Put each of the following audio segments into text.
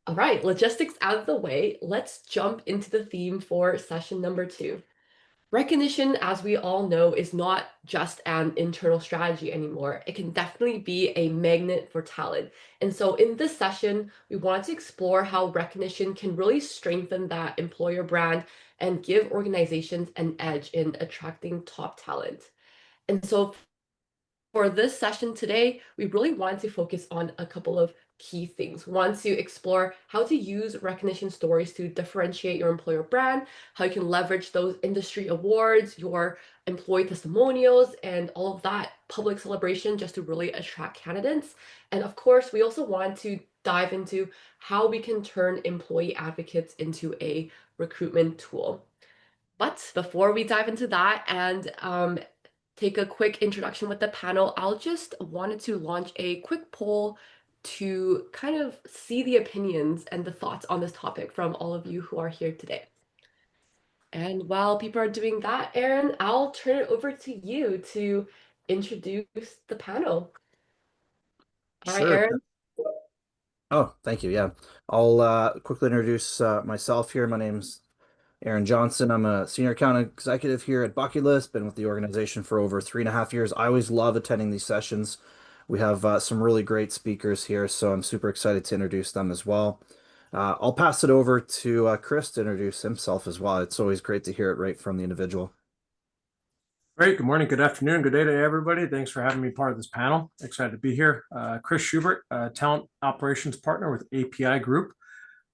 All right, logistics out of the way, let's jump into the theme for session number 2. Recognition, as we all know, is not just an internal strategy anymore. It can definitely be a magnet for talent. And so in this session, we want to explore how recognition can really strengthen that employer brand and give organizations an edge in attracting top talent. And so for this session today, we really want to focus on a couple of key things. We want to explore how to use recognition stories to differentiate your employer brand, how you can leverage those industry awards, your employee testimonials, and all of that public celebration just to really attract candidates. And of course, we also want to dive into how we can turn employee advocates into a recruitment tool. But before we dive into that and take a quick introduction with the panel, I'll just wanted to launch a quick poll to kind of see the opinions and the thoughts on this topic from all of you who are here today. And while people are doing that, Aaron, I'll turn it over to you to introduce the panel. All right, Sure. Aaron. Oh, thank you. Yeah. I'll quickly introduce myself here. My name's Aaron Johnson. I'm a senior account executive here at Bucky List. Been with the organization for over 3.5 years. I always love attending these sessions. We have some really great speakers here, so I'm super excited to introduce them as well. I'll pass it over to Chris to introduce himself as well. It's always great to hear it right from the individual. Great. Good morning, good afternoon, good day to everybody. Thanks for having me part of this panel. Excited to be here. Chris Schubert, talent operations partner with API Group,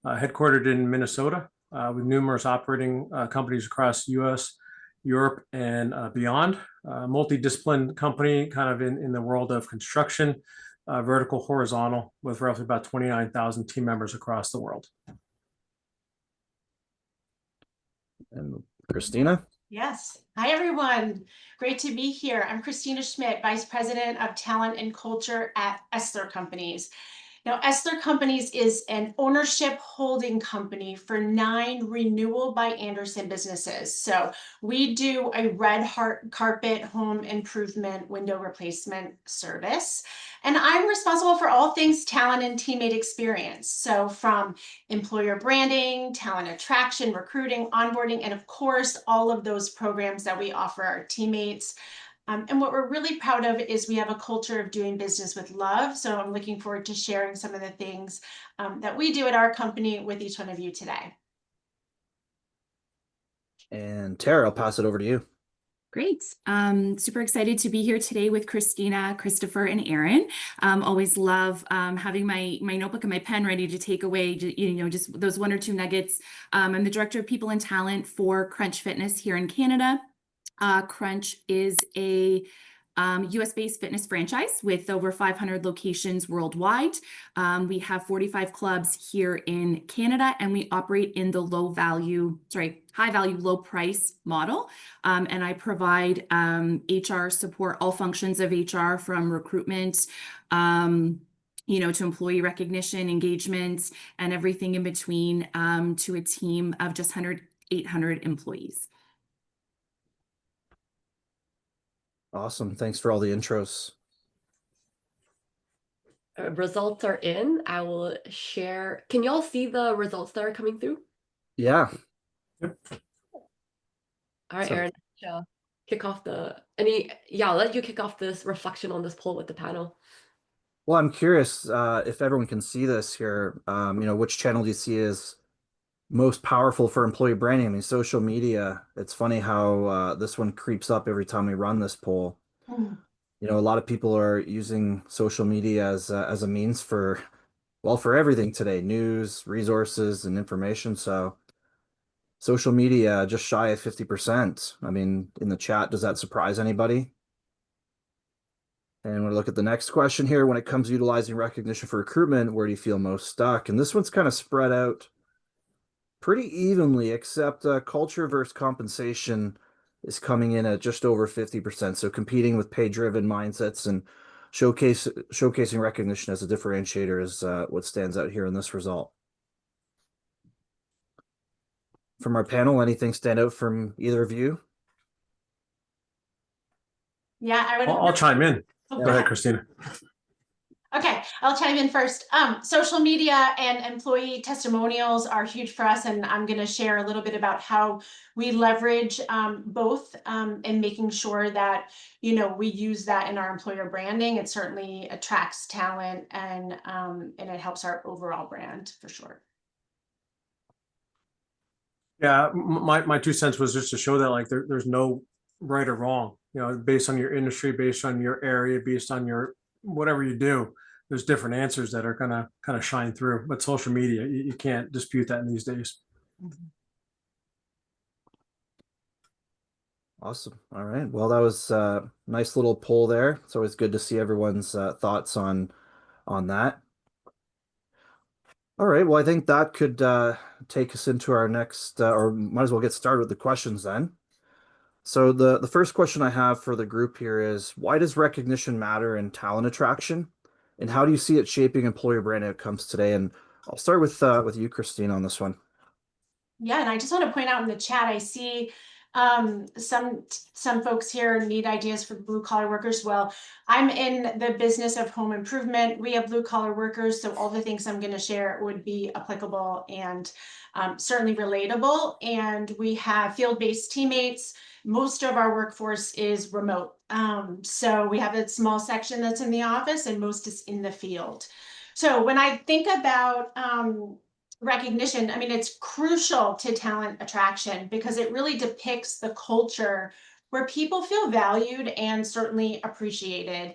headquartered in Minnesota, with numerous operating companies across US, Europe, and beyond. Multidisciplined company kind of in the world of construction, vertical, horizontal, with roughly about 29,000 team members across the world. And Christina? Yes. Hi, everyone. Great to be here. I'm Christina Schmidt, Vice President of Talent and Culture at Essler Companies. Now, Essler Companies is an ownership holding company for 9 Renewal by Andersen businesses. So we do a red heart carpet home improvement window replacement service. And I'm responsible for all things talent and teammate experience. So from employer branding, talent attraction, recruiting, onboarding, and of course, all of those programs that we offer our teammates. And what we're really proud of is we have a culture of doing business with love. So I'm looking forward to sharing some of the things that we do at our company with each one of you today. And Tara, I'll pass it over to you. Great. Super excited to be here today with Christina, Christopher, and Aaron. Always love having my notebook and my pen ready to take away, just those 1 or 2 nuggets. I'm the Director of People and Talent for Crunch Fitness here in Canada. Crunch is a US-based fitness franchise with over 500 locations worldwide. We have 45 clubs here in Canada, and we operate in the high value, low price model. And I provide HR support, all functions of HR, from recruitment, to employee recognition, engagement, and everything in between, to a team of just 800 employees. Awesome. Thanks for all the intros. Results are in. I will share. Can you all see the results that are coming through? Yeah. All right, Aaron, kick off I'll let you kick off this reflection on this poll with the panel. Well, I'm curious if everyone can see this here. Which channel do you see is most powerful for employee branding? I mean, social media. It's funny how this one creeps up every time we run this poll. A lot of people are using social media as a means for everything today: news, resources, and information. So social media just shy of 50%. I mean, in the chat, does that surprise anybody? And we'll look at the next question here. When it comes to utilizing recognition for recruitment, where do you feel most stuck? And this one's kind of spread out pretty evenly, except culture versus compensation is coming in at just over 50%. So competing with pay-driven mindsets and showcasing recognition as a differentiator is what stands out here in this result. From our panel, anything stand out from either of you? Yeah, I'll chime in. Oh, Go ahead, Christina. Okay, I'll chime in first. Social media and employee testimonials are huge for us, and I'm going to share a little bit about how we leverage both in making sure that we use that in our employer branding. It certainly attracts talent, and it helps our overall brand for sure. Yeah, my 2 cents was just to show that like there's no right or wrong, based on your industry, based on your area, based on your whatever you do, there's different answers that are gonna kind of shine through. But social media, you can't dispute that in these days. Awesome. All right. Well, that was a nice little poll there. It's always good to see everyone's thoughts on that. All right. Well, I think that could take us into our next, or might as well get started with the questions then. So the first question I have for the group here is, why does recognition matter in talent attraction, and how do you see it shaping employer brand outcomes today? And I'll start with you, Christine, on this one. Yeah, and I just want to point out in the chat, I see some folks here need ideas for blue collar workers. Well, I'm in the business of home improvement. We have blue collar workers, so all the things I'm going to share would be applicable and certainly relatable. And we have field-based teammates. Most of our workforce is remote. So we have a small section that's in the office and most is in the field. So when I think about recognition, I mean, it's crucial to talent attraction because it really depicts the culture where people feel valued and certainly appreciated.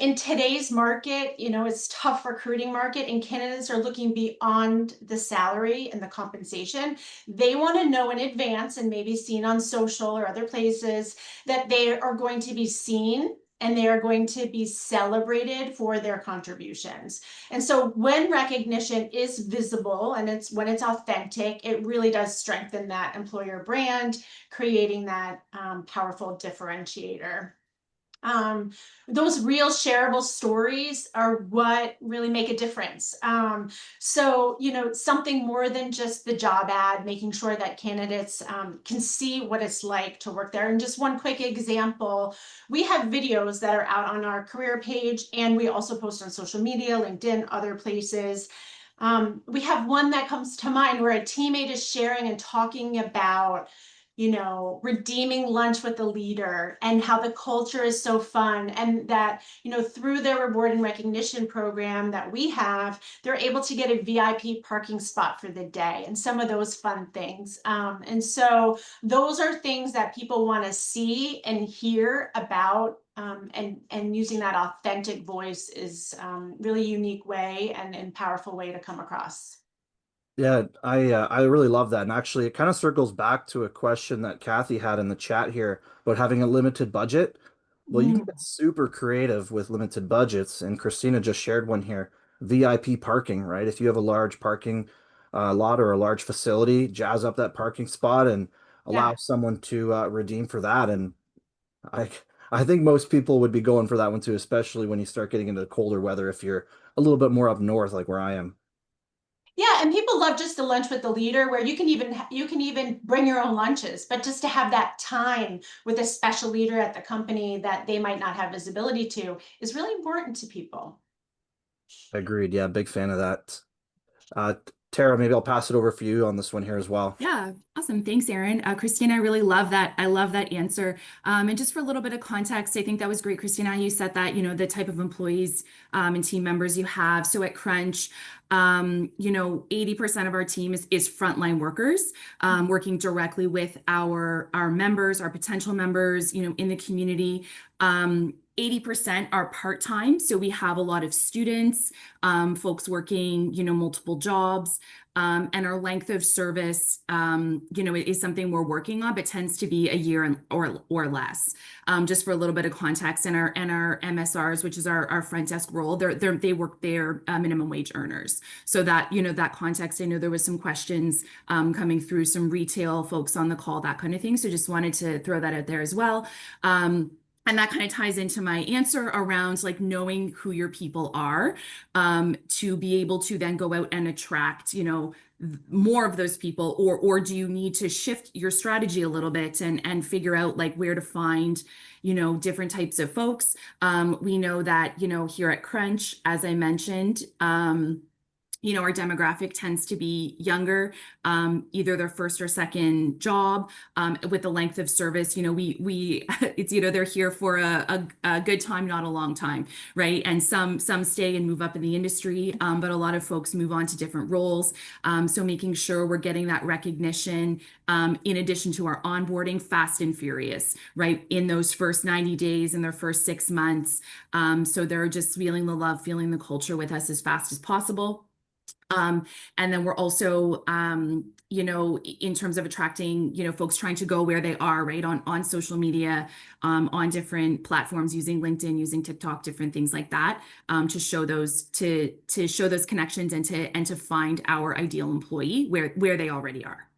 In today's market, it's tough recruiting market, and candidates are looking beyond the salary and the compensation. They want to know in advance and maybe seen on social or other places that they are going to be seen and they are going to be celebrated for their contributions. And so when recognition is visible and when it's authentic, it really does strengthen that employer brand, creating that powerful differentiator. Those real shareable stories are what really make a difference. So, something more than just the job ad, making sure that candidates can see what it's like to work there. And just one quick example, we have videos that are out on our career page, and we also post on social media, LinkedIn, other places. We have one that comes to mind where a teammate is sharing and talking about redeeming lunch with the leader and how the culture is so fun, and that, through their reward and recognition program that we have, they're able to get a VIP parking spot for the day and some of those fun things. And so those are things that people want to see and hear about. And using that authentic voice is really unique way and powerful way to come across. Yeah, I really love that. And actually, it kind of circles back to a question that Kathy had in the chat here about having a limited budget. Well, you can get super creative with limited budgets, and Christina just shared one here. VIP parking, right? If you have a large parking lot or a large facility, jazz up that parking spot and allow Yeah. someone to redeem for that. And I I think most people would be going for that one too, especially when you start getting into the colder weather if you're a little bit more up north, like where I am. Yeah, and people love just the lunch with the leader where you can even bring your own lunches, but just to have that time with a special leader at the company that they might not have visibility to is really important to people. Agreed. Yeah, big fan of that. Tara, maybe I'll pass it over for you on this one here as well. Yeah, awesome. Thanks, Erin. Christina, I really love that. I love that answer. And just for a little bit of context, I think that was great, Christina. You said that, the type of employees and team members you have. So at Crunch, 80% of our team is frontline workers, working directly with our members, our potential members, in the community. 80% are part-time. So we have a lot of students, folks working, multiple jobs. And our length of service, is something we're working on, but tends to be a year or less. Just for a little bit of context, and our MSRs, which is our front desk role, they work their minimum wage earners. So that that context. I know there was some questions coming through, some retail folks on the call, that kind of thing. So just wanted to throw that out there as well. And that kind of ties into my answer around like knowing who your people are, to be able to then go out and attract, more of those people, or do you need to shift your strategy a little bit and figure out like where to find, different types of folks. We know that, here at Crunch, as I mentioned, our demographic tends to be younger, either their first or second job, with the length of service. We it's either they're here for a good time, not a long time, right? And some stay and move up in the industry, but a lot of folks move on to different roles. So making sure we're getting that recognition, in addition to our onboarding, fast and furious, right? In those first 90 days, in their first 6 months. So they're just feeling the love, feeling the culture with us as fast as possible. And then we're also, in terms of attracting, folks trying to go where they are, right, on social media, on different platforms, using LinkedIn, using TikTok, different things like that, to show those connections and to find our ideal employee where they already are.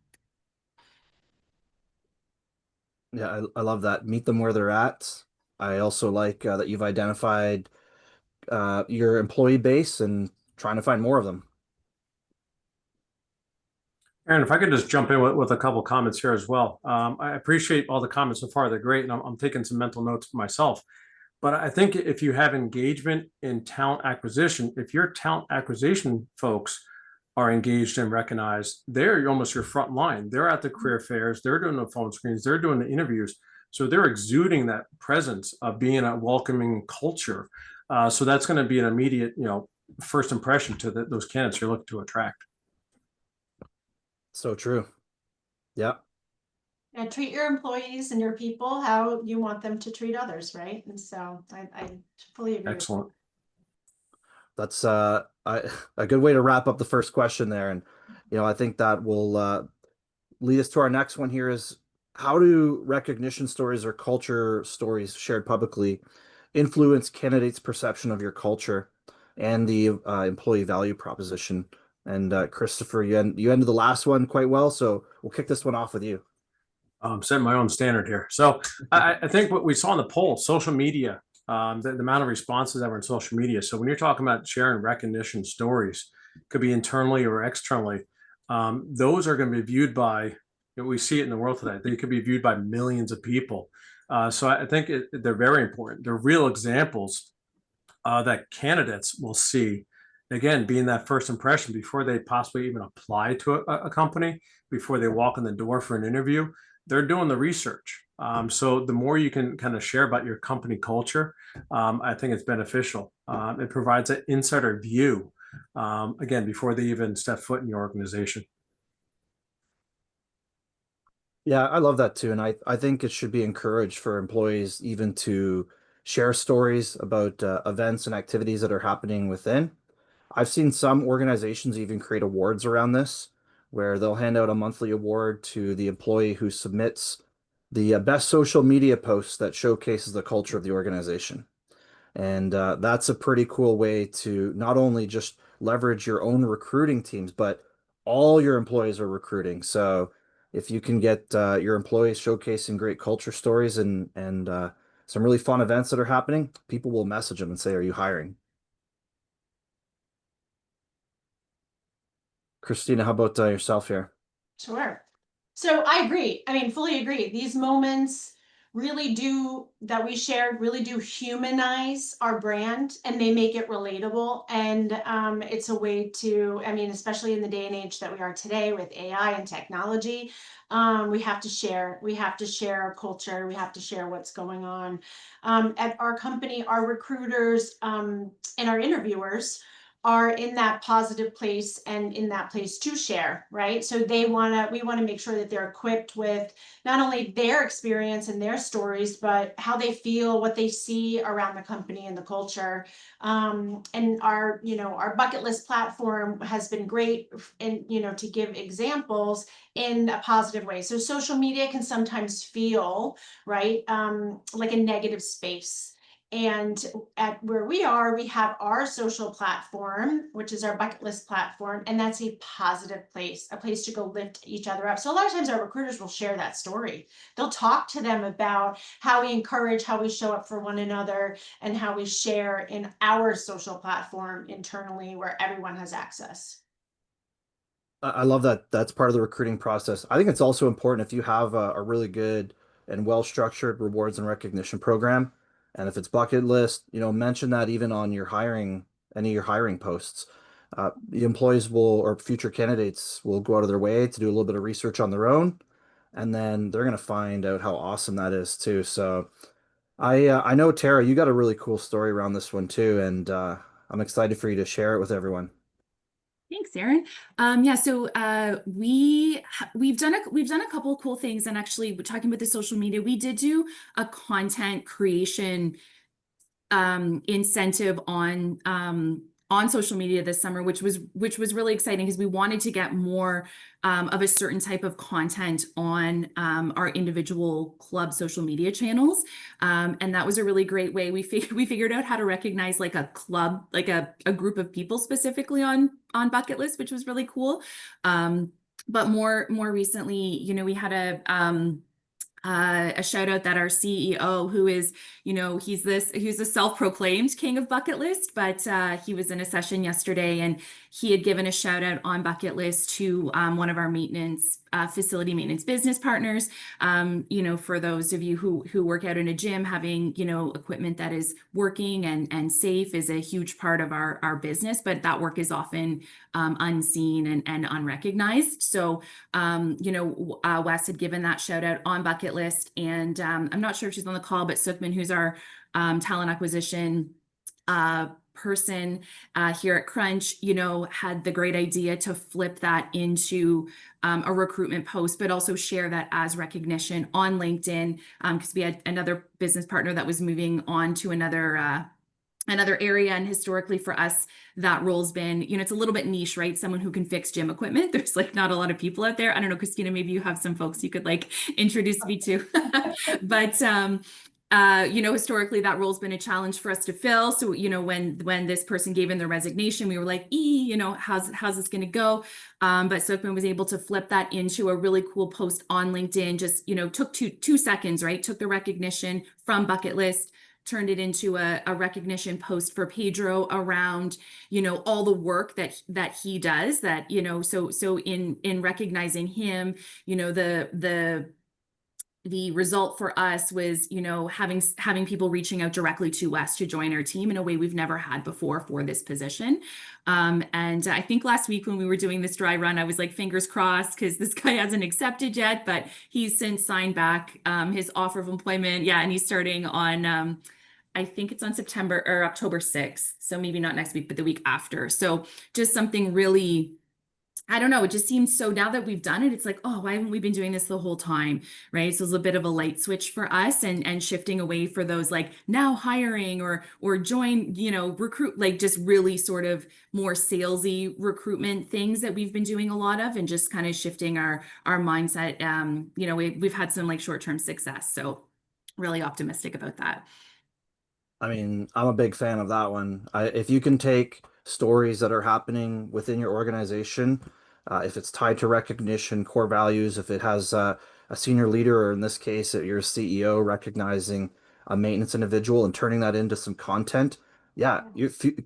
Yeah, I love that. Meet them where they're at. I also like that you've identified your employee base and trying to find more of them. Aaron, if I could just jump in with a couple comments here as well. I appreciate all the comments so far. They're great. And I'm taking some mental notes for myself. But I think if you have engagement in talent acquisition, if your talent acquisition folks are engaged and recognized, they're almost your front line. They're at the career fairs, they're doing the phone screens, they're doing the interviews. So they're exuding that presence of being a welcoming culture. So that's going to be an immediate, first impression to those candidates you're looking to attract. So true. Yeah. And treat your employees and your people how you want them to treat others, right? And so I fully agree. Excellent. That's a good way to wrap up the first question there. And, I think that will lead us to our next one here is how do recognition stories or culture stories shared publicly influence candidates' perception of your culture and the employee value proposition? And Christopher, you ended the last one quite well, so we'll kick this one off with you. I'm setting my own standard here. So I think what we saw in the poll, social media, the amount of responses that were in social media. So when you're talking about sharing recognition stories, could be internally or externally, those are going to be viewed by, we see it in the world today, they could be viewed by millions of people. So I think they're very important. They're real examples that candidates will see, again, being that first impression before they possibly even apply to a company, before they walk in the door for an interview. They're doing the research. So the more you can kind of share about your company culture, I think it's beneficial. It provides an insider view, again, before they even step foot in your organization. Yeah, I love that too. And I think it should be encouraged for employees even to share stories about events and activities that are happening within. I've seen some organizations even create awards around this, where they'll hand out a monthly award to the employee who submits the best social media post that showcases the culture of the organization. And that's a pretty cool way to not only just leverage your own recruiting teams, but all your employees are recruiting. So if you can get your employees showcasing great culture stories and some really fun events that are happening, people will message them and say, "Are you hiring?" Christina, how about yourself here? Sure. So I agree. I mean, fully agree. These moments really do that we shared really do humanize our brand, and they make it relatable. And it's a way to, I mean, especially in the day and age that we are today with AI and technology, we have to share. We have to share our culture. We have to share what's going on. At our company, our recruiters and our interviewers are in that positive place and in that place to share, right? So we want to make sure that they're equipped with not only their experience and their stories, but how they feel, what they see around the company and the culture. And our bucket list platform has been great in, to give examples in a positive way. So social media can sometimes feel, right, like a negative space. And at where we are, we have our social platform, which is our bucket list platform, and that's a positive place, a place to go lift each other up. So a lot of times our recruiters will share that story. They'll talk to them about how we encourage, how we show up for one another, and how we share in our social platform internally where everyone has access. I love that that's part of the recruiting process. I think it's also important if you have a really good and well-structured rewards and recognition program. And if it's bucket list, mention that even on your hiring, any of your hiring posts. The employees will, or future candidates will go out of their way to do a little bit of research on their own, and then they're going to find out how awesome that is too. So I know Tara, you got a really cool story around this one too, and I'm excited for you to share it with everyone. Thanks, Erin. Yeah, so we've done a couple of cool things, and actually, we're talking about the social media. We did do a content creation incentive on social media this summer, which was really exciting because we wanted to get more of a certain type of content on our individual club social media channels, and that was a really great way. We figured out how to recognize like a club, like a group of people specifically on Bucket List, which was really cool. But more recently, we had a shout out that our CEO, who is, he's a self-proclaimed king of Bucket List, but he was in a session yesterday and he had given a shout out on Bucket List to one of our facility maintenance business partners. For those of you who work out in a gym, having, equipment that is working and safe is a huge part of our business, but that work is often unseen and unrecognized. So, Wes had given that shout out on Bucket List, and I'm not sure if she's on the call, but Sukman, who's our talent acquisition person here at Crunch, had the great idea to flip that into a recruitment post, but also share that as recognition on LinkedIn, because we had another business partner that was moving on to another area. And historically for us, that role's been, it's a little bit niche, right? Someone who can fix gym equipment. There's like not a lot of people out there. I don't know, Christina, maybe you have some folks you could like introduce me to. But historically that role's been a challenge for us to fill. So, when this person gave in their resignation, we were like, how's this going to go? But Sukman was able to flip that into a really cool post on LinkedIn. Just, took two seconds, right? Took the recognition from Bucket List, turned it into a recognition post for Pedro around, all the work that he does, that, so in recognizing him, the result for us was, having people reaching out directly to us to join our team in a way we've never had before for this position. And I think last week when we were doing this dry run, I was like, fingers crossed, because this guy hasn't accepted yet, but he's since signed back his offer of employment. Yeah, and he's starting on I think it's on September or October 6th. So maybe not next week, but the week after. So just something really, I don't know. It just seems so, now that we've done it, it's like, oh, why haven't we been doing this the whole time? Right. So it's a bit of a light switch for us, and shifting away for those like now hiring or join, recruit, like just really sort of more salesy recruitment things that we've been doing a lot of, and just kind of shifting our mindset. We've had some like short-term success. So really optimistic about that. I mean, I'm a big fan of that one. If you can take stories that are happening within your organization, if it's tied to recognition, core values, if it has a senior leader, or in this case, your CEO recognizing a maintenance individual and turning that into some content, yeah,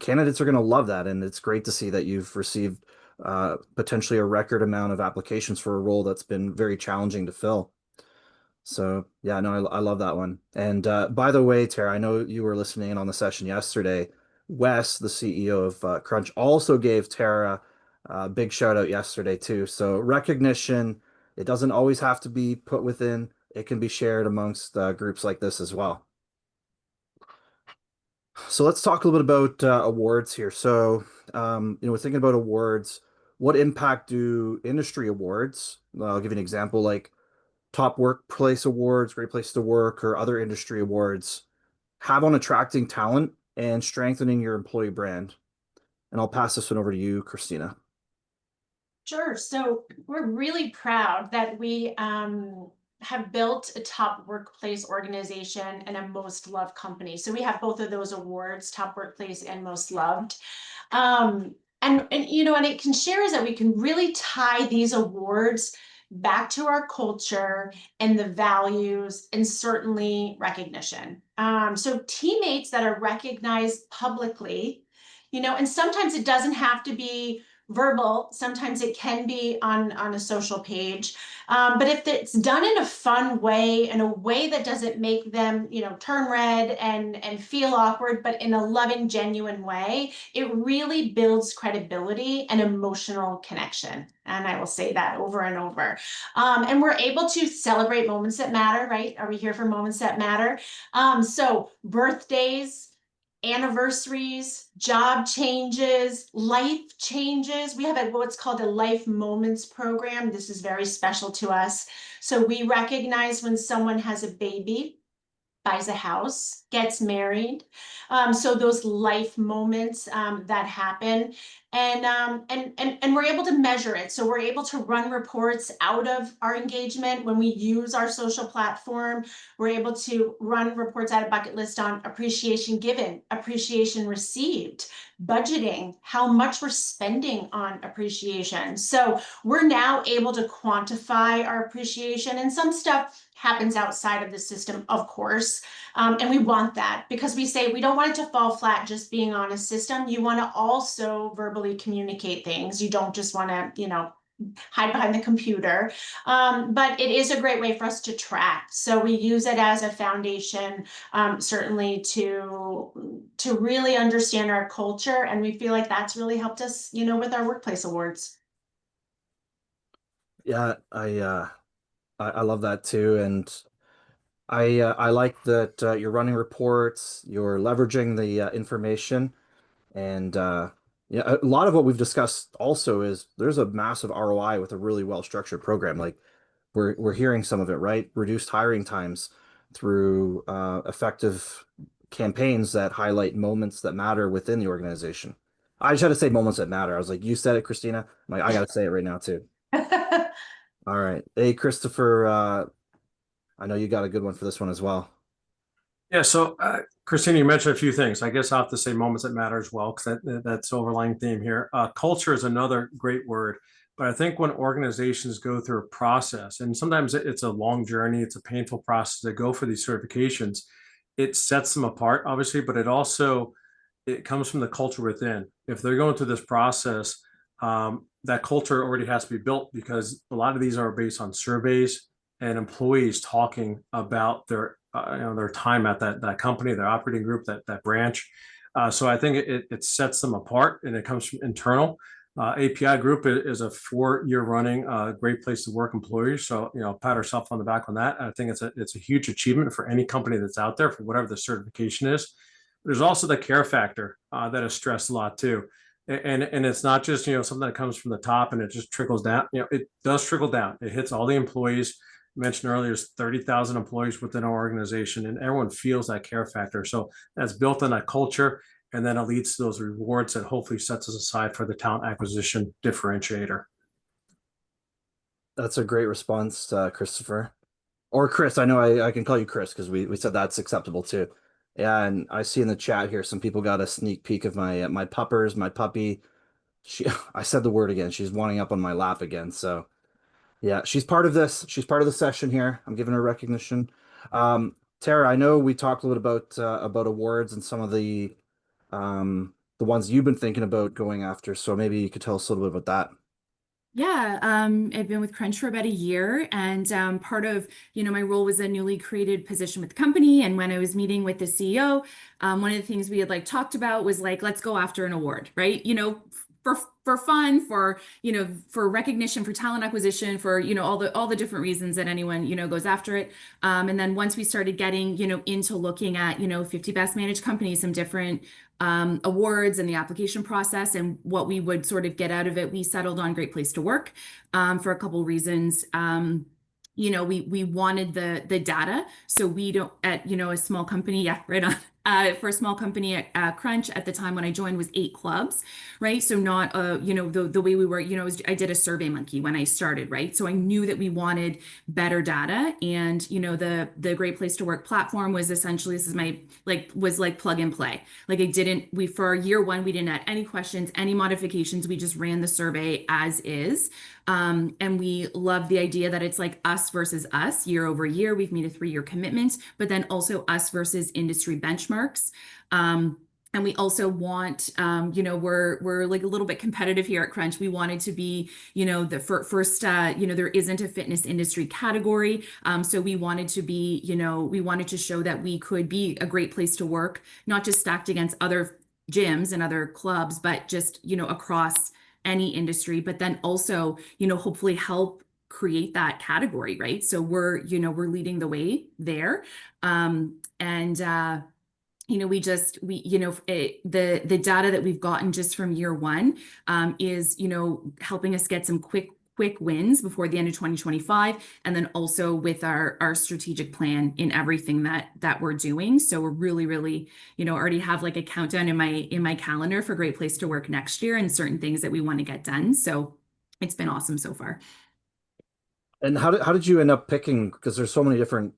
candidates are going to love that. And it's great to see that you've received potentially a record amount of applications for a role that's been very challenging to fill. So yeah, no, I love that one. And by the way, Tara, I know you were listening in on the session yesterday. Wes, the CEO of Crunch, also gave Tara a big shout out yesterday too. So recognition, it doesn't always have to be put within, it can be shared amongst groups like this as well. So let's talk a little bit about awards here. So, we're thinking about awards. What impact do industry awards, I'll give you an example, like top workplace awards, great place to work, or other industry awards have on attracting talent and strengthening your employee brand? And I'll pass this one over to you, Christina. Sure. So we're really proud that we have built a top workplace organization and a most loved company. So we have both of those awards, top workplace and most loved. And you know, and it can share is that we can really tie these awards back to our culture and the values and certainly recognition. So teammates that are recognized publicly, you know, and sometimes it doesn't have to be verbal, sometimes it can be on a social page. But if it's done in a fun way, in a way that doesn't make them, you know, turn red and feel awkward, but in a loving, genuine way, it really builds credibility and emotional connection. And I will say that over and over. And we're able to celebrate moments that matter, right? Are we here for moments that matter? So birthdays, anniversaries, job changes, life changes. We have what's called a life moments program. This is very special to us. So we recognize when someone has a baby, buys a house, gets married. So those life moments that happen, and we're able to measure it. So we're able to run reports out of our engagement when we use our social platform. We're able to run reports out of bucket list on appreciation given, appreciation received, budgeting, how much we're spending on appreciation. So we're now able to quantify our appreciation, and some stuff happens outside of the system, of course. And we want that because we say we don't want it to fall flat just being on a system. You want to also verbally communicate things. You don't just want to, you know, hide behind the computer. But it is a great way for us to track. So we use it as a foundation, certainly to really understand our culture. And we feel like that's really helped us, you know, with our workplace awards. Yeah, I love that too, and I like that you're running reports, you're leveraging the information, and yeah, a lot of what we've discussed also is there's a massive ROI with a really well structured program. Like we're hearing some of it, right? Reduced hiring times through effective campaigns that highlight moments that matter within the organization. I just had to say moments that matter. I was like, you said it, Christina. I'm like, I gotta say it right now too. All right. Hey, Christopher, I know you got a good one for this one as well. Yeah, so Christina, you mentioned a few things. I guess I'll have to say moments that matter as well, because that's overlying theme here. Culture is another great word, but I think when organizations go through a process, and sometimes it's a long journey, it's a painful process to go for these certifications, it sets them apart, obviously, but it comes from the culture within. If they're going through this process, that culture already has to be built because a lot of these are based on surveys and employees talking about their time at that company, their operating group, that branch. So I think it sets them apart, and it comes from internal. API Group is a 4-year running great place to work employee. So pat ourselves on the back on that. I think it's a huge achievement for any company that's out there for whatever the certification is. There's also the care factor that is stressed a lot too. And it's not just something that comes from the top and it just trickles down. It does trickle down. It hits all the employees. Mentioned earlier, there's 30,000 employees within our organization, and everyone feels that care factor. So that's built in that culture, and then it leads to those rewards that hopefully sets us aside for the talent acquisition differentiator. That's a great response, Christopher. Or Chris. I know I can call you Chris because we said that's acceptable too. Yeah, and I see in the chat here some people got a sneak peek of my puppers, my puppy. She I said the word again. She's wanting up on my lap again. So yeah, she's part of this. She's part of the session here. I'm giving her recognition. Tara, I know we talked a little about awards and some of the ones you've been thinking about going after. So maybe you could tell us a little bit about that. Yeah, I've been with Crunch for about a year, and part of, my role was a newly created position with the company. And when I was meeting with the CEO, one of the things we had talked about was let's go after an award, right? For fun, for recognition, for talent acquisition, for all the different reasons that anyone goes after it. And then once we started getting into looking at 50 best managed companies, some different awards and the application process and what we would sort of get out of it, we settled on Great Place to Work for a couple reasons. We wanted the data, so we don't at a small company. Yeah, right on. For a small company at Crunch at the time when I joined was 8 clubs, right? So not, the way we were, I did a Survey Monkey when I started, right? So I knew that we wanted better data, and, the Great Place to Work platform was essentially, this is my, was like plug and play. Like for year one, we didn't add any questions, any modifications. We just ran the survey as is. And we love the idea that it's like us versus us year over year. We've made a 3-year commitment, but then also us versus industry benchmarks. And we also want, we're like a little bit competitive here at Crunch. We wanted to be, the first, there isn't a fitness industry category. So we wanted to be, we wanted to show that we could be a great place to work, not just stacked against other gyms and other clubs, but just, across any industry, but then also, hopefully help create that category, right? So we're leading the way there. The data that we've gotten just from year one is, helping us get some quick wins before the end of 2025, and then also with our strategic plan in everything that we're doing. So we're really, already have like a countdown in my calendar for Great Place to Work next year and certain things that we want to get done. So it's been awesome so far. And how did you end up picking? Because there's so many different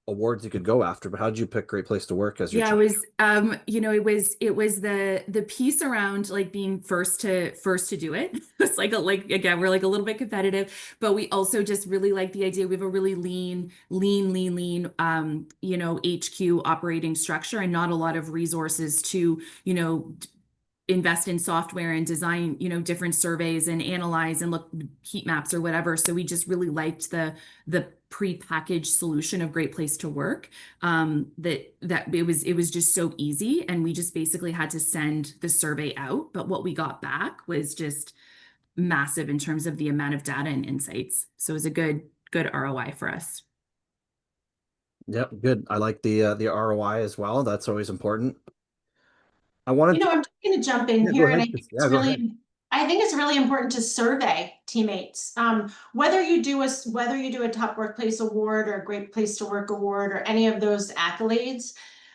awards you could go after, but how did you pick Great Place to Work as your Yeah, it was, it was the piece around like being first to do it. It's like again, we're like a little bit competitive, but we also just really like the idea. We have a really lean, HQ operating structure and not a lot of resources to, invest in software and design, different surveys and analyze and look heat maps or whatever. So we just really liked the pre-packaged solution of Great Place to Work. That it was just so easy, and we just basically had to send the survey out. But what we got back was just massive in terms of the amount of data and insights. So it was a good ROI for us. Yep, good. I like the ROI as well. That's always important. I wanted to, I'm just going to jump in yeah, go here, and ahead. I think Yeah, it's go ahead. really important to survey teammates. Whether you do a Top Workplace Award or a Great Place to Work Award or any of those accolades,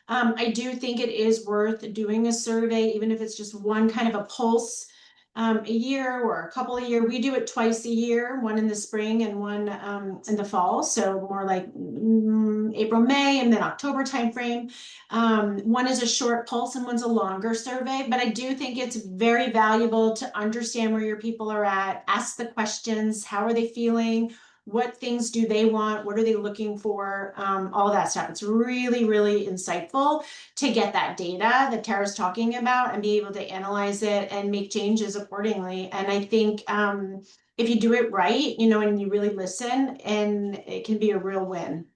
I do think it is worth doing a survey, even if it's just one kind of a pulse a year or a couple of years. We do it twice a year, one in the spring and one in the fall. So more like April, May, and then October timeframe. One is a short pulse and one's a longer survey, but I do think it's very valuable to understand where your people are at, ask the questions, how are they feeling? What things do they want? What are they looking for? All that stuff. It's really, really insightful to get that data that Tara's talking about and be able to analyze it and make changes accordingly. And I think if you do it right, and you really listen, and it can be a real win.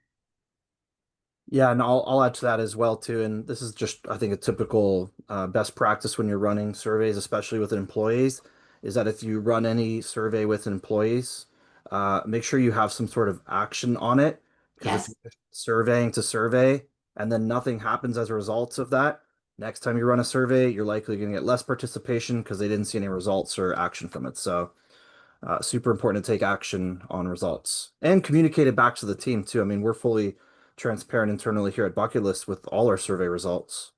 Yeah, and I'll add to that as well too. And this is just, I think, a typical best practice when you're running surveys, especially with employees, is that if you run any survey with employees, make sure you have some sort of action on it. Because if Yes. you're just surveying to survey and then nothing happens as a result of that, next time you run a survey, you're likely going to get less participation because they didn't see any results or action from it. So super important to take action on results and communicate it back to the team too. I mean, we're fully transparent internally here at Bucket List with all our survey results.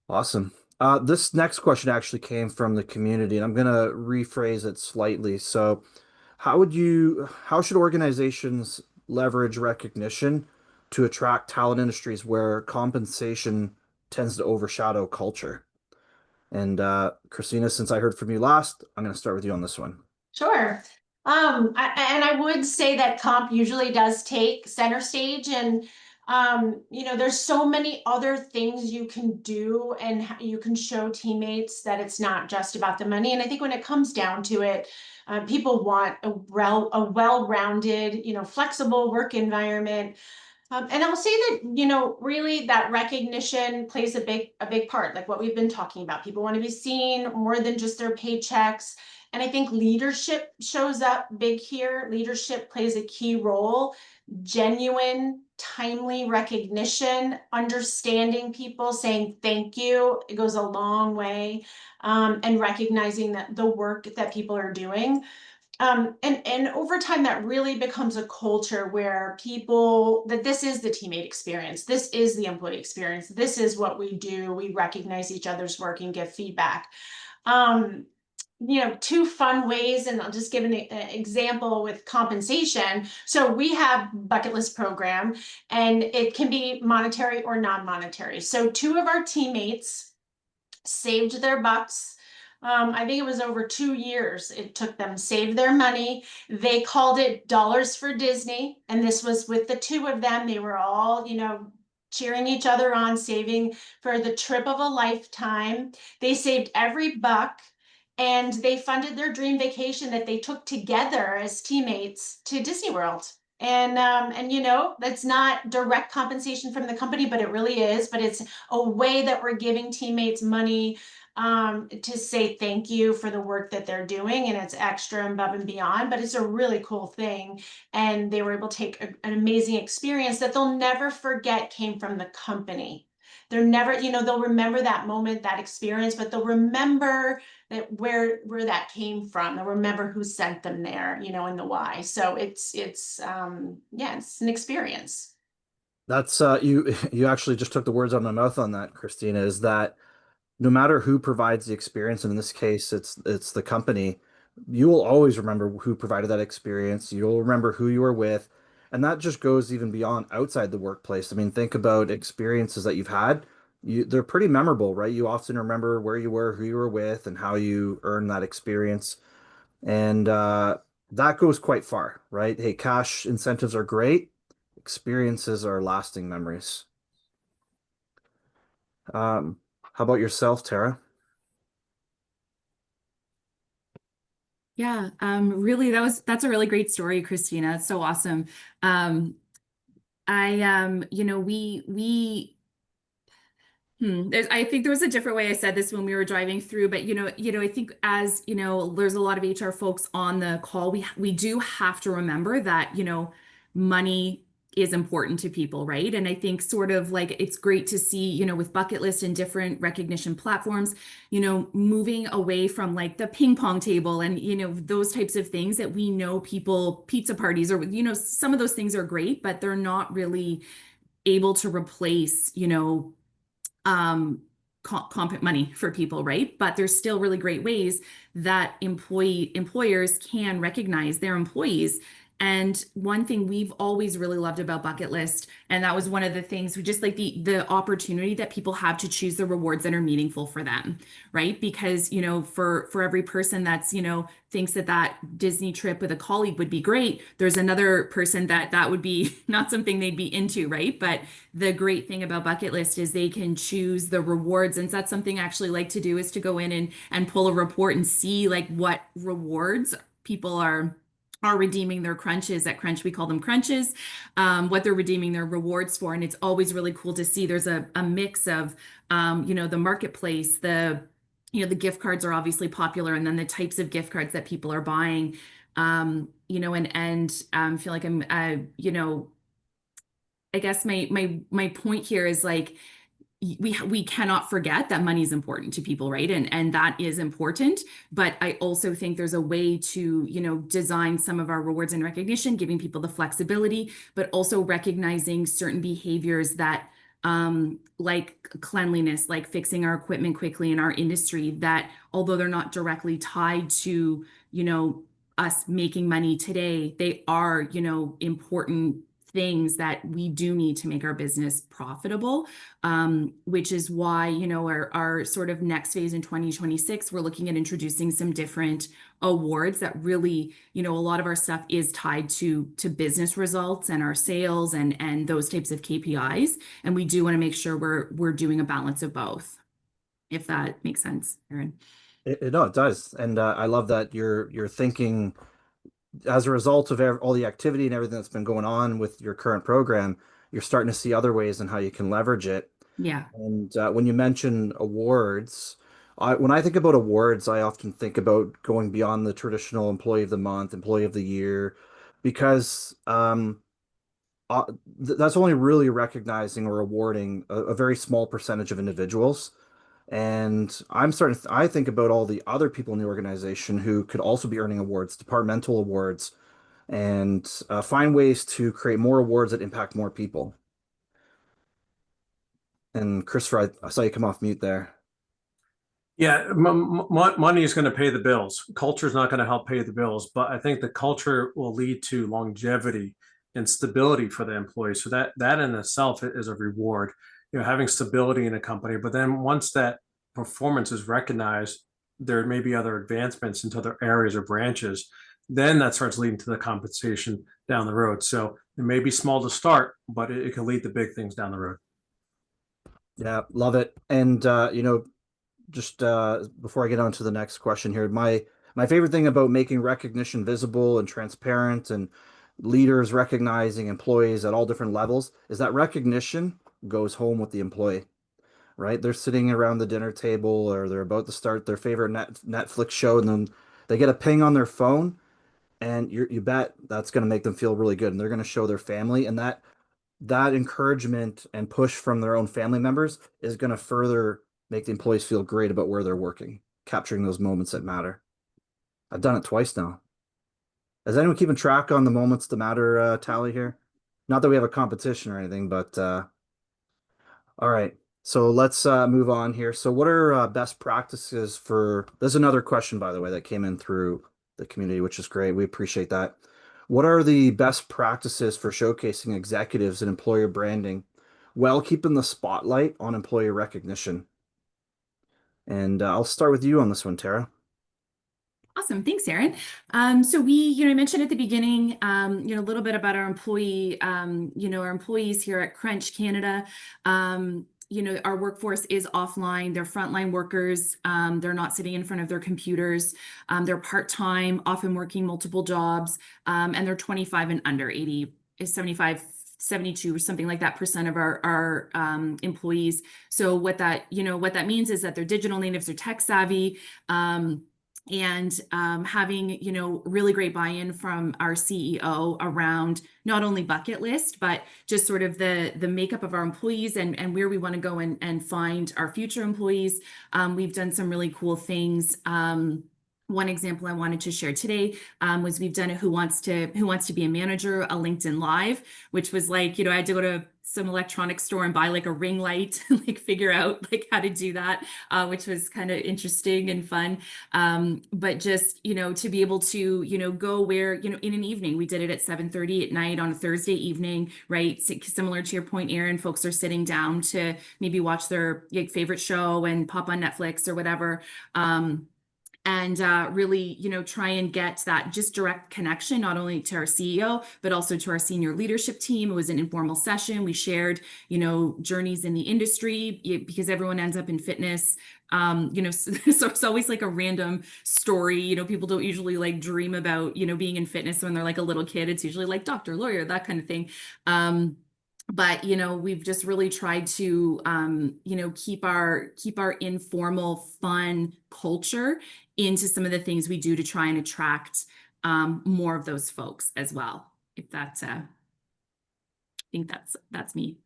Awesome. This next question actually came from the community, and I'm going to rephrase it slightly. So, how should organizations leverage recognition to attract talent industries where compensation tends to overshadow culture? And Christina, since I heard from you last, I'm going to start with you on this one. Sure. I would say that comp usually does take center stage, and there's so many other things you can do, and you can show teammates that it's not just about the money. And I think when it comes down to it, people want a well-rounded, flexible work environment. And I'll say that, really that recognition plays a big part, like what we've been talking about. People want to be seen more than just their paychecks. And I think leadership shows up big here. Leadership plays a key role. Genuine, timely recognition, understanding people, saying thank you, it goes a long way. And recognizing that the work that people are doing. And over time, that really becomes a culture where people, that this is the teammate experience, this is the employee experience, this is what we do. We recognize each other's work and give feedback. Um, two fun ways, and I'll just give an example with compensation. So we have bucket list program, and it can be monetary or non-monetary. So two of our teammates saved their bucks. I think it was over 2 years it took them, save their money. They called it Dollars for Disney. And this was with the two of them. They were all, cheering each other on, saving for the trip of a lifetime. They saved every buck and they funded their dream vacation that they took together as teammates to Disney World. And that's not direct compensation from the company, but it really is. But it's a way that we're giving teammates money to say thank you for the work that they're doing, and it's extra and above and beyond. But it's a really cool thing, and they were able to take an amazing experience that they'll never forget came from the company. They're never, they'll remember that moment, that experience, but they'll remember that where that came from. They'll remember who sent them there, and the why. So yeah, it's an experience. That's you actually just took the words out of my mouth on that, Christina, is that no matter who provides the experience, and in this case it's the company, you will always remember who provided that experience. You'll remember who you were with. And that just goes even beyond outside the workplace. I mean, think about experiences that you've had. They're pretty memorable, right? You often remember where you were, who you were with, and how you earned that experience. And that goes quite far, right? Hey, cash incentives are great. Experiences are lasting memories. How about yourself, Tara? Yeah, really, that's a really great story, Christina. It's so awesome. We I think there was a different way I said this when we were driving through, but I think as there's a lot of HR folks on the call. We do have to remember that money is important to people, right? And I think sort of like it's great to see with bucket list and different recognition platforms, moving away from like the ping pong table and those types of things that we know people pizza parties or some of those things are great, but they're not really able to replace comp money for people, right? But there's still really great ways that employers can recognize their employees. And one thing we've always really loved about Bucket List, and that was one of the things we just like the opportunity that people have to choose the rewards that are meaningful for them, right? Because for every person that's thinks that Disney trip with a colleague would be great, there's another person that would be not something they'd be into, right? But the great thing about Bucket List is they can choose the rewards. And that's something I actually like to do, is to go in and pull a report and see like what rewards people are redeeming their crunches. At Crunch, we call them crunches, what they're redeeming their rewards for. And it's always really cool to see there's a mix of, the marketplace, the gift cards are obviously popular, and then the types of gift cards that people are buying, and feel like I'm, I guess my point here is like we cannot forget that money is important to people, right? And that is important. But I also think there's a way to, design some of our rewards and recognition, giving people the flexibility, but also recognizing certain behaviors that like cleanliness, like fixing our equipment quickly in our industry, that although they're not directly tied to, us making money today, they are, important things that we do need to make our business profitable, which is why, our sort of next phase in 2026, we're looking at introducing some different awards that really, a lot of our stuff is tied to business results and our sales and those types of KPIs. And we do want to make sure we're doing a balance of both, if that makes sense, Erin. No, it does. And I love that you're thinking as a result of all the activity and everything that's been going on with your current program, you're starting to see other ways in how you can leverage it. Yeah. And when you mention awards, when I think about awards, I often think about going beyond the traditional employee of the month, employee of the year, because that's only really recognizing or awarding a very small percentage of individuals. And I think about all the other people in the organization who could also be earning awards, departmental awards, and find ways to create more awards that impact more people. And Christopher, I saw you come off mute there. Yeah, money is going to pay the bills. Culture is not going to help pay the bills, but I think the culture will lead to longevity and stability for the employees. So that in itself is a reward. Having stability in a company. But then once that performance is recognized, there may be other advancements into other areas or branches. Then that starts leading to the compensation down the road. So it may be small to start, but it can lead to big things down the road. Yeah, love it. And just before I get on to the next question here, my favorite thing about making recognition visible and transparent and leaders recognizing employees at all different levels is that recognition goes home with the employee, right? They're sitting around the dinner table or they're about to start their favorite Netflix show, and then they get a ping on their phone, and you bet that's going to make them feel really good, and they're going to show their family, and that encouragement and push from their own family members is going to further make the employees feel great about where they're working, capturing those moments that matter. I've done it twice now. Is anyone keeping track on the moments that matter tally here? Not that we have a competition or anything, but all right. So let's move on here. So what are best practices for, there's another question, by the way, that came in through the community, which is great. We appreciate that. What are the best practices for showcasing executives and employer branding while keeping the spotlight on employer recognition? And I'll start with you on this one, Tara. Awesome. Thanks, Aaron. So I mentioned at the beginning, a little bit about our our employees here at Crunch Canada. Our workforce is offline. They're frontline workers. They're not sitting in front of their computers. They're part-time, often working multiple jobs, and they're 25 and under. 80 is 75, 72 or something like that percent of our employees. So what that means is that they're digital natives, they're tech savvy. And having really great buy-in from our CEO around not only bucket list, but just sort of the makeup of our employees and where we want to go and find our future employees. We've done some really cool things. One example I wanted to share today was we've done a Who Wants to Be a Manager, a LinkedIn Live, which was like, I had to go to some electronics store and buy like a ring light, like figure out like how to do that, which was kind of interesting and fun. But just, to be able to, go where, in an evening, we did it at 7:30 at night on a Thursday evening, right? Similar to your point, Aaron, folks are sitting down to maybe watch their favorite show and pop on Netflix or whatever. And really, try and get that just direct connection, not only to our CEO, but also to our senior leadership team. It was an informal session. We shared, journeys in the industry because everyone ends up in fitness. So it's always like a random story. People don't usually like dream about, being in fitness when they're like a little kid. It's usually like doctor, lawyer, that kind of thing. But we've just really tried to keep our informal fun culture into some of the things we do to try and attract more of those folks as well. If that's I think that's me.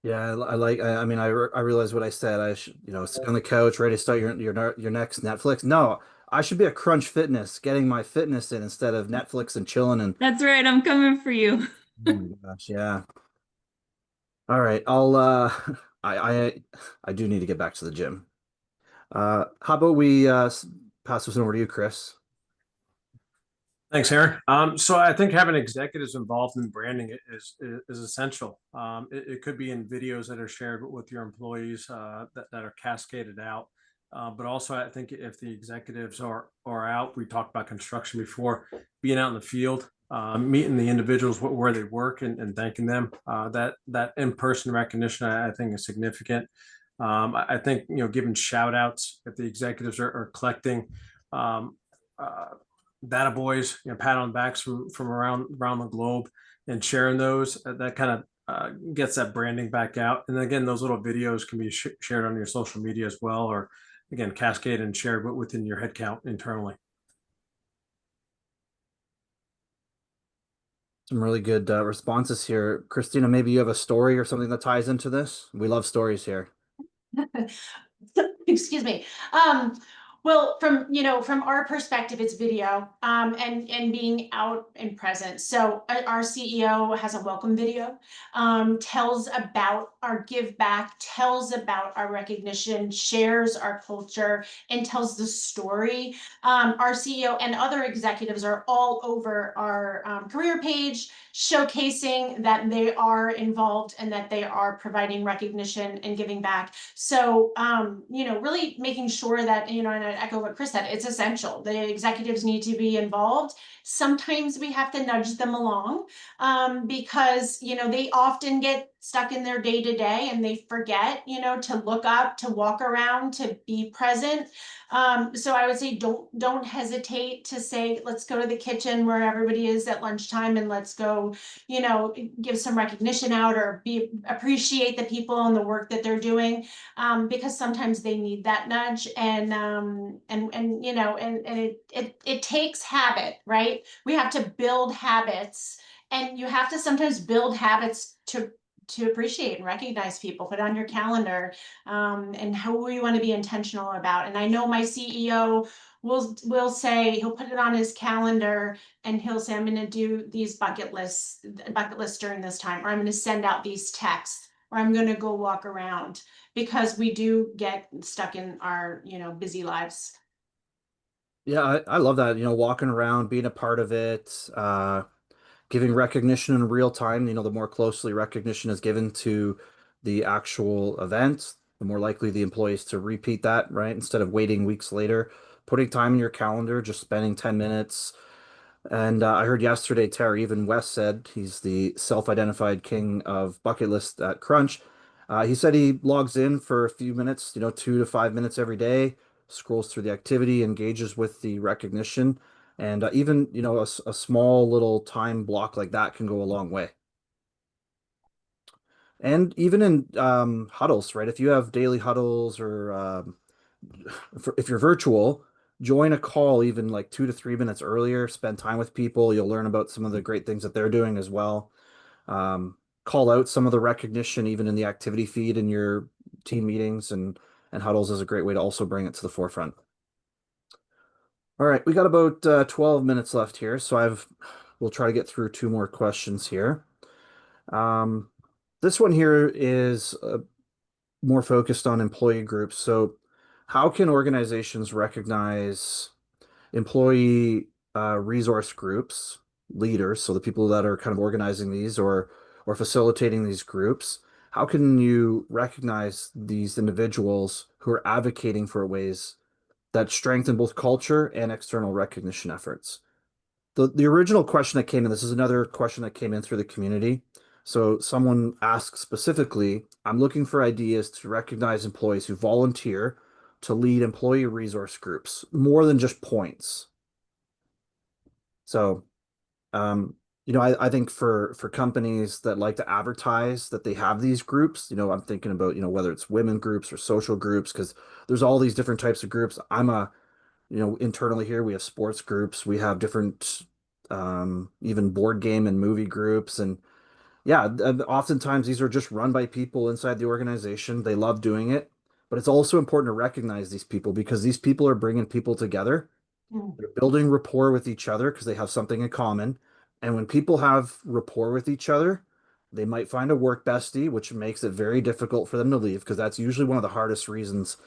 Yeah, I realize what I said. I should, sit on the couch, ready to start your next Netflix. No, I should be at Crunch Fitness, getting my fitness in instead of Netflix and chilling. And That's right. I'm coming for you. oh my gosh, yeah. All right, I'll I do need to get back to the gym. How about we pass this over to you, Chris? Thanks, Aaron. So I think having executives involved in branding is essential. It could be in videos that are shared with your employees that are cascaded out. But also, I think if the executives are out, we talked about construction before, being out in the field, meeting the individuals where they work and thanking them. That in-person recognition, I think, is significant. I think giving shout outs if the executives are collecting. Data boys, pat on backs from around the globe and sharing those, that kind of gets that branding back out. And again, those little videos can be shared on your social media as well, or again, cascade and shared within your headcount internally. Some really good responses here. Christina, maybe you have a story or something that ties into this. We love stories here. Excuse me. Well, from our perspective, it's video, and being out and present. So our CEO has a welcome video, tells about our give back, tells about our recognition, shares our culture, and tells the story. Our CEO and other executives are all over our career page, showcasing that they are involved and that they are providing recognition and giving back. So, really making sure that, and I echo what Chris said, it's essential. The executives need to be involved. Sometimes we have to nudge them along, because, they often get stuck in their day to day and they forget, to look up, to walk around, to be present. So I would say don't hesitate to say, let's go to the kitchen where everybody is at lunchtime and let's go, give some recognition out or appreciate the people and the work that they're doing, because sometimes they need that nudge, and it takes habit, right? We have to build habits, and you have to sometimes build habits to appreciate and recognize people, put on your calendar, and how you want to be intentional about. And I know my CEO will say, he'll put it on his calendar and he'll say, I'm going to do these bucket lists during this time, or I'm going to send out these texts, or I'm going to go walk around, because we do get stuck in our, busy lives. Yeah, I love that, walking around, being a part of it, giving recognition in real time. The more closely recognition is given to the actual event, the more likely the employees to repeat that, right? Instead of waiting weeks later, putting time in your calendar, just spending 10 minutes. And I heard yesterday, Terry, even West said he's the self-identified king of bucket list at Crunch. He said he logs in for a few minutes, 2 to 5 minutes every day, scrolls through the activity, engages with the recognition, and even, a small little time block like that can go a long way. And even in huddles, right? If you have daily huddles or if you're virtual, join a call even like 2 to 3 minutes earlier, spend time with people. You'll learn about some of the great things that they're doing as well. Call out some of the recognition even in the activity feed in your team meetings, and huddles is a great way to also bring it to the forefront. All right, we got about 12 minutes left here, so we'll try to get through two more questions here. This one here is more focused on employee groups. So how can organizations recognize employee resource groups, leaders, so the people that are kind of organizing these or facilitating these groups? How can you recognize these individuals who are advocating for ways that strengthen both culture and external recognition efforts? The original question that came in, this is another question that came in through the community. So someone asked specifically, I'm looking for ideas to recognize employees who volunteer to lead employee resource groups, more than just points. So, I think for companies that like to advertise that they have these groups, I'm thinking about, whether it's women groups or social groups, because there's all these different types of groups. Internally here, we have sports groups, we have different, even board game and movie groups. And yeah, oftentimes these are just run by people inside the organization. They love doing it, but it's also important to recognize these people because these people are bringing people together. They're building rapport with each other because they have something in common. And when people have rapport with each other, they might find a work bestie, which makes it very difficult for them to leave because that's usually one of the hardest reasons.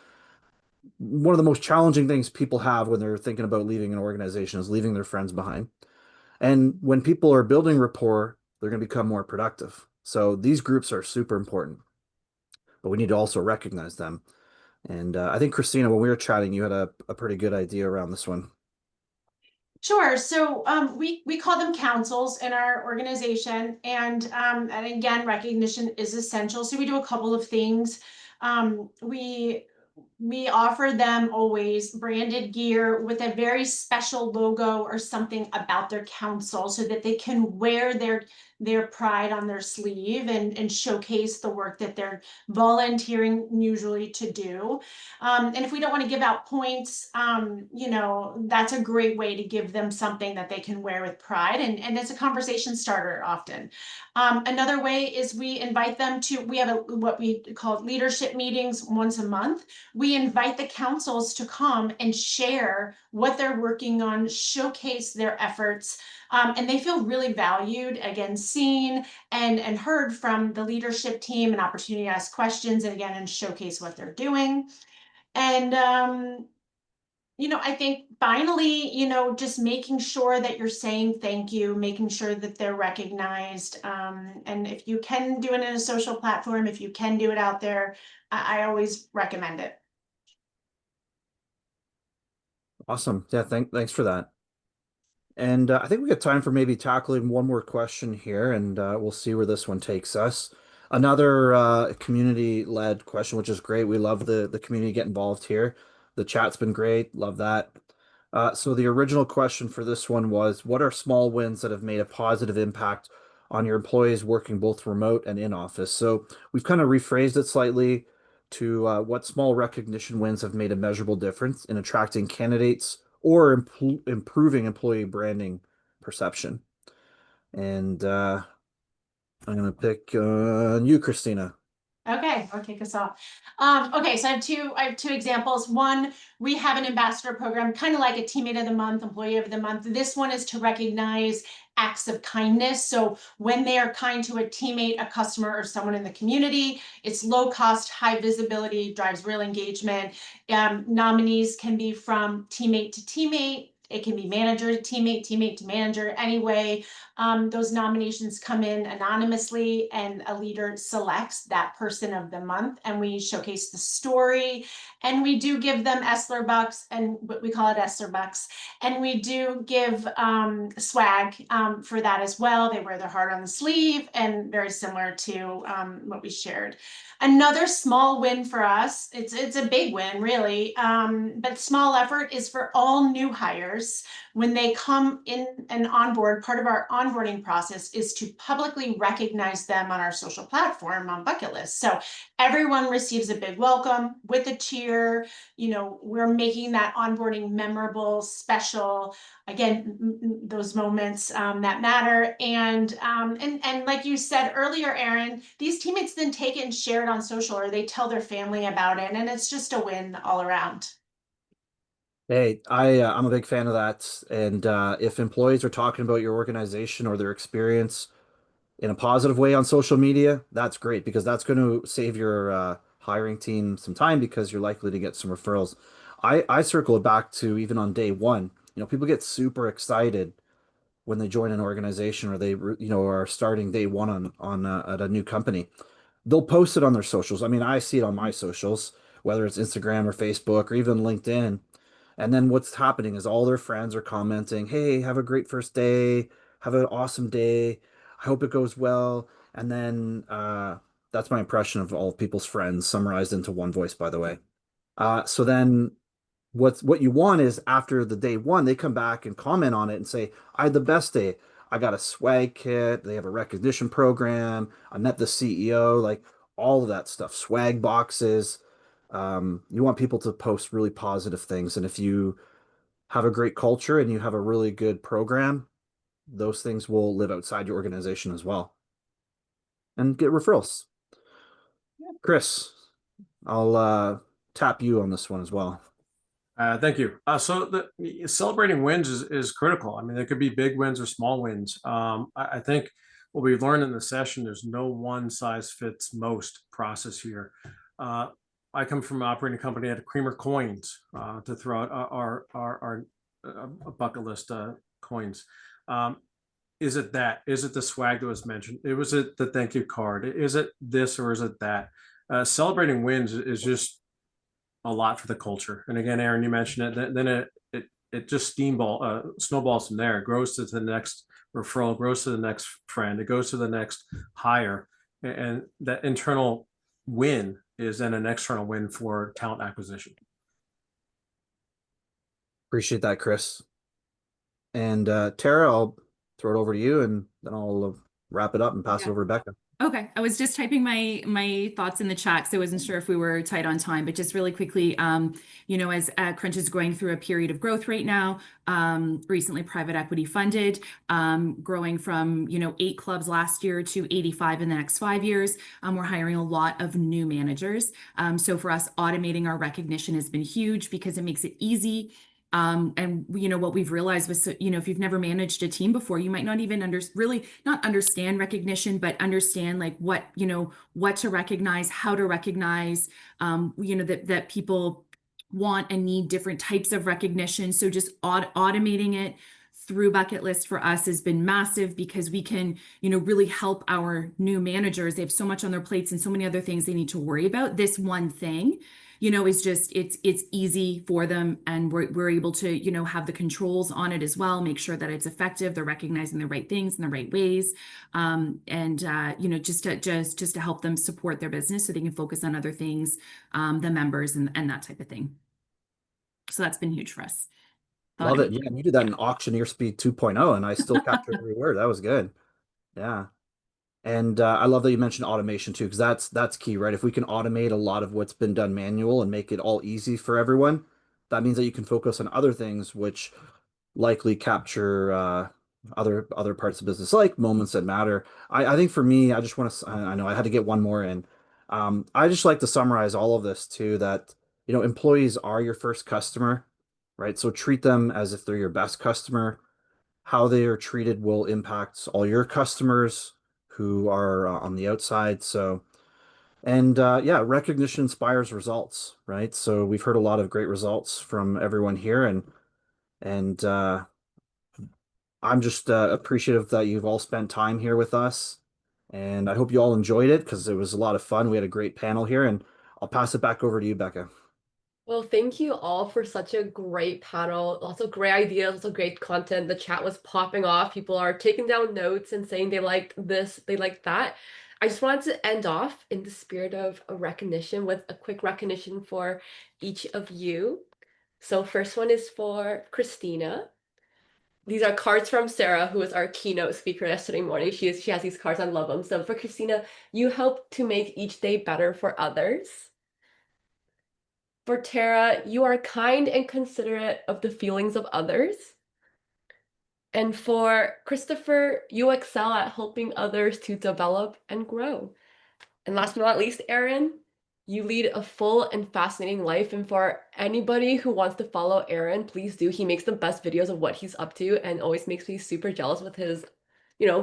One of the most challenging things people have when they're thinking about leaving an organization is leaving their friends behind. And when people are building rapport, they're going to become more productive. So these groups are super important, but we need to also recognize them. And I think, Christina, when we were chatting, you had a pretty good idea around this one. Sure. So we call them councils in our organization, and again, recognition is essential. So we do a couple of things. We we offer them always branded gear with a very special logo or something about their council so that they can wear their pride on their sleeve and showcase the work that they're volunteering usually to do. And if we don't want to give out points, that's a great way to give them something that they can wear with pride. And it's a conversation starter often. Another way is we invite them to, we have what we call leadership meetings once a month. We invite the councils to come and share what they're working on, showcase their efforts, and they feel really valued, again, seen and heard from the leadership team, an opportunity to ask questions and again, and showcase what they're doing. And I think finally, just making sure that you're saying thank you, making sure that they're recognized. And if you can do it in a social platform, if you can do it out there, I always recommend it. Awesome. Yeah, thanks for that. And I think we got time for maybe tackling one more question here, and we'll see where this one takes us. Another community-led question, which is great. We love the community get involved here. The chat's been great. Love that. So the original question for this one was, what are small wins that have made a positive impact on your employees working both remote and in office? So we've kind of rephrased it slightly to what small recognition wins have made a measurable difference in attracting candidates or improving employee branding perception. And I'm going to pick you, Christina. Okay, I'll kick us off. Okay, so I have two examples. One, we have an ambassador program, kind of like a teammate of the month, employee of the month. This one is to recognize acts of kindness. So when they are kind to a teammate, a customer, or someone in the community, it's low cost, high visibility, drives real engagement. Nominees can be from teammate to teammate. It can be manager to teammate, teammate to manager. Anyway, those nominations come in anonymously and a leader selects that person of the month, and we showcase the story, and we do give them Essler bucks, and we call it Essler bucks, and we do give swag for that as well. They wear their heart on the sleeve, and very similar to what we shared. Another small win for us, it's a big win really, but small effort, is for all new hires. When they come in and onboard, part of our onboarding process is to publicly recognize them on our social platform on Bucket List. So everyone receives a big welcome with a cheer. We're making that onboarding memorable, special. Again, those moments that matter. And like you said earlier, Erin, these teammates then take it and share it on social, or they tell their family about it, and it's just a win all around. Hey, I'm a big fan of that. And if employees are talking about your organization or their experience in a positive way on social media, that's great because that's going to save your hiring team some time because you're likely to get some referrals. I circle it back to even on day one. People get super excited when they join an organization or they are starting day one on at a new company. They'll post it on their socials. I mean, I see it on my socials, whether it's Instagram or Facebook or even LinkedIn. And then what's happening is all their friends are commenting, "Hey, have a great first day. Have an awesome day. I hope it goes well." And then that's my impression of all people's friends summarized into one voice, by the way. So then what you want is after the day one, they come back and comment on it and say, "I had the best day. I got a swag kit. They have a recognition program. I met the CEO," like all of that stuff, swag boxes. You want people to post really positive things. And if you have a great culture and you have a really good program, those things will live outside your organization as well and get referrals. Chris, I'll tap you on this one as well. Thank you. So celebrating wins is critical. I mean, there could be big wins or small wins. I think what we've learned in the session, there's no one size fits most process here. I come from an operating company at Creamer Coins to throw out our bucket list coins. Is it that? Is it the swag that was mentioned? Was it the thank you card? Is it this or is it that? Celebrating wins is just a lot for the culture. And again, Erin, you mentioned it. Then it just snowballs from there. It grows to the next referral, grows to the next friend. It goes to the next hire, and that internal win is then an external win for talent acquisition. Appreciate that, Chris. And Tara, I'll throw it over to you, and then I'll wrap it up and pass it Yeah. over to Becca. Okay, I was just typing my thoughts in the chat, so I wasn't sure if we were tight on time, but just really quickly, as Crunch is going through a period of growth right now, recently private equity funded, growing from 8 clubs last year to 85 in the next 5 years. We're hiring a lot of new managers. So for us, automating our recognition has been huge because it makes it easy. And what we've realized was, if you've never managed a team before, you might not even really not understand recognition, but understand like what to recognize, how to recognize, that people want and need different types of recognition. So just automating it through Bucket List for us has been massive because we can, really help our new managers. They have so much on their plates and so many other things they need to worry about. This one thing is just it's easy for them, and we're able to have the controls on it as well, make sure that it's effective, they're recognizing the right things in the right ways, and just to help them support their business so they can focus on other things, the members and that type of thing. So that's been huge for us. Love it. Yeah, and you did that in Auctioneer Speed 2.0, and I still captured every word. That was good. Yeah. And I love that you mentioned automation too, because that's key, right? If we can automate a lot of what's been done manual and make it all easy for everyone, that means that you can focus on other things which likely capture other parts of business, like moments that matter. I think for me, I just want to, I know I had to get one more in. I just like to summarize all of this too, that employees are your first customer, right? So treat them as if they're your best customer. How they are treated will impact all your customers who are on the outside. So, and yeah, recognition inspires results, right? So we've heard a lot of great results from everyone here, and I'm just appreciative that you've all spent time here with us, and I hope you all enjoyed it because it was a lot of fun. We had a great panel here, and I'll pass it back over to you, Becca. Well, thank you all for such a great panel. Lots of great ideas, lots of great content. The chat was popping off. People are taking down notes and saying they liked this, they liked that. I just wanted to end off in the spirit of a recognition with a quick recognition for each of you. So first one is for Christina. These are cards from Sarah, who was our keynote speaker yesterday morning. She has these cards. I love them. So for Christina, you help to make each day better for others. For Tara, you are kind and considerate of the feelings of others. And for Christopher, you excel at helping others to develop and grow. And last but not least, Aaron, you lead a full and fascinating life. And for anybody who wants to follow Aaron, please do. He makes the best videos of what he's up to and always makes me super jealous with his,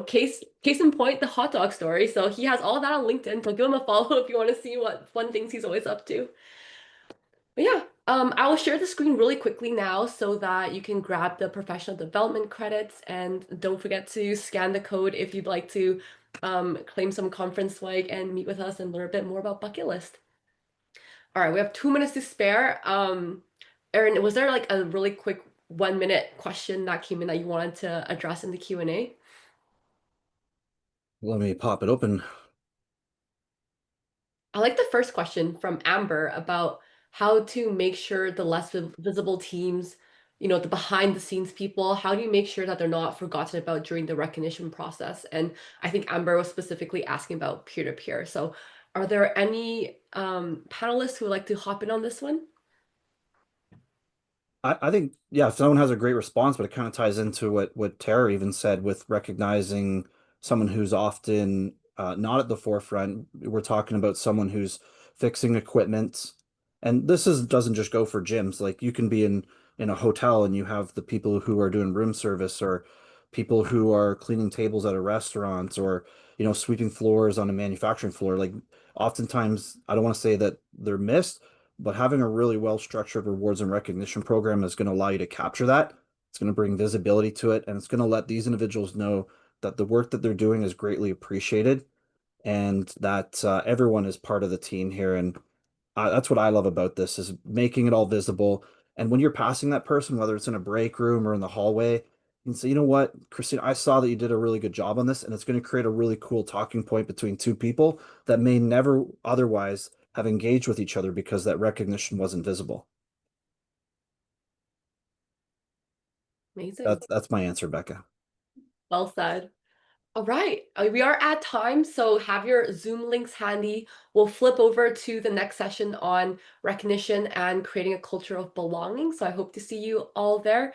case in point, the hot dog story. So he has all that on LinkedIn. So give him a follow if you want to see what fun things he's always up to. But yeah, I will share the screen really quickly now so that you can grab the professional development credits, and don't forget to scan the code if you'd like to claim some conference swag and meet with us and learn a bit more about Bucket List. All right, we have 2 minutes to spare. Erin, was there like a really quick 1 minute question that came in that you wanted to address in the Q&A? Let me pop it open. I like the first question from Amber about how to make sure the less visible teams, the behind the scenes people, how do you make sure that they're not forgotten about during the recognition process? And I think Amber was specifically asking about peer-to-peer. So are there any panelists who would like to hop in on this one? I think, yeah, someone has a great response, but it kind of ties into what Tara even said with recognizing someone who's often not at the forefront. We're talking about someone who's fixing equipment, and this is doesn't just go for gyms. Like you can be in a hotel and you have the people who are doing room service, or people who are cleaning tables at a restaurant, or sweeping floors on a manufacturing floor. Like oftentimes, I don't want to say that they're missed, but having a really well-structured rewards and recognition program is going to allow you to capture that. It's going to bring visibility to it, and it's going to let these individuals know that the work that they're doing is greatly appreciated, and that everyone is part of the team here. And that's what I love about this, is making it all visible. And when you're passing that person, whether it's in a break room or in the hallway, you can say, you know what, Christine, I saw that you did a really good job on this, and it's going to create a really cool talking point between two people that may never otherwise have engaged with each other because that recognition wasn't visible. Amazing. That's my answer, Becca. Well said. All right, we are at time, so have your Zoom links handy. We'll flip over to the next session on recognition and creating a culture of belonging. So I hope to see you all there.